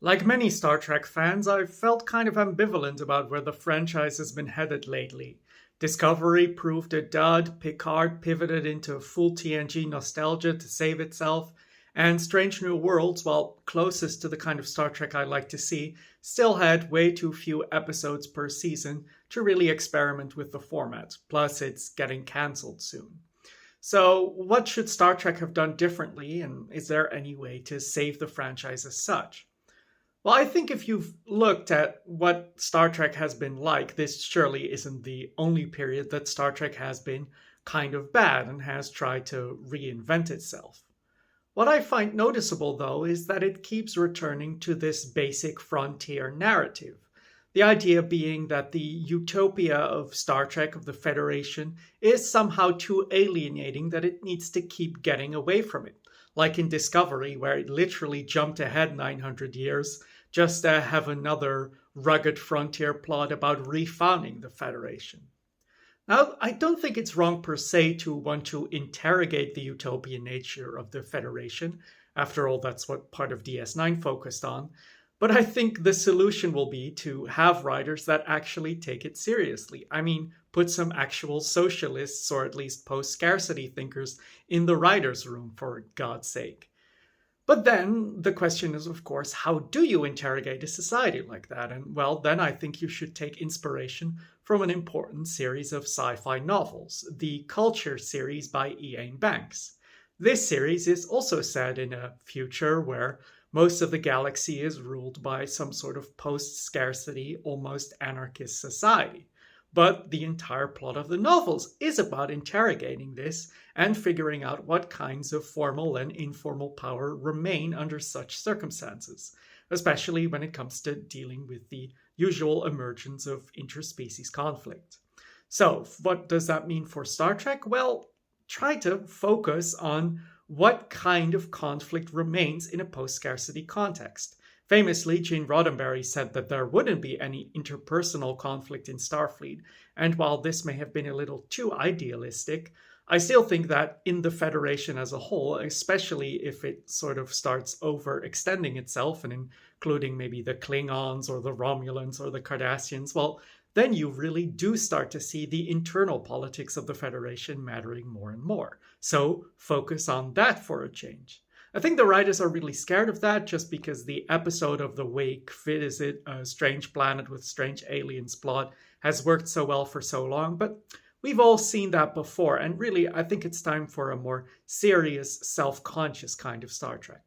Like many Star Trek fans, I've felt kind of ambivalent about where the franchise has been headed lately. Discovery proved a dud, Picard pivoted into full TNG nostalgia to save itself, and Strange New Worlds, while closest to the kind of Star Trek I like to see, still had way too few episodes per season to really experiment with the format. Plus, it's getting cancelled soon. So, what should Star Trek have done differently, and is there any way to save the franchise as such? Well, I think if you've looked at what Star Trek has been like, this surely isn't the only period that Star Trek has been kind of bad and has tried to reinvent itself. What I find noticeable, though, is that it keeps returning to this basic frontier narrative. The idea being that the utopia of Star Trek, of the Federation, is somehow too alienating that it needs to keep getting away from it. Like in Discovery, where it literally jumped ahead 900 years just to have another rugged frontier plot about refounding the Federation. Now, I don't think it's wrong per se to want to interrogate the utopian nature of the Federation. After all, that's what part of DS9 focused on. But I think the solution will be to have writers that actually take it seriously. I mean, put some actual socialists or at least post scarcity thinkers in the writer's room, for God's sake. But then the question is, of course, how do you interrogate a society like that? And well, then I think you should take inspiration from an important series of sci fi novels, the Culture series by Iain Banks. This series is also set in a future where most of the galaxy is ruled by some sort of post scarcity, almost anarchist society. But the entire plot of the novels is about interrogating this and figuring out what kinds of formal and informal power remain under such circumstances, especially when it comes to dealing with the usual emergence of interspecies conflict. So, what does that mean for Star Trek? Well, try to focus on what kind of conflict remains in a post scarcity context. Famously, Gene Roddenberry said that there wouldn't be any interpersonal conflict in Starfleet, and while this may have been a little too idealistic, I still think that in the Federation as a whole, especially if it sort of starts overextending itself and including maybe the Klingons or the Romulans or the Cardassians, well, then you really do start to see the internal politics of the Federation mattering more and more. So focus on that for a change. I think the writers are really scared of that just because the episode of The Wake, Visit a Strange Planet with Strange Aliens plot has worked so well for so long, but we've all seen that before, and really I think it's time for a more serious, self-conscious kind of Star Trek.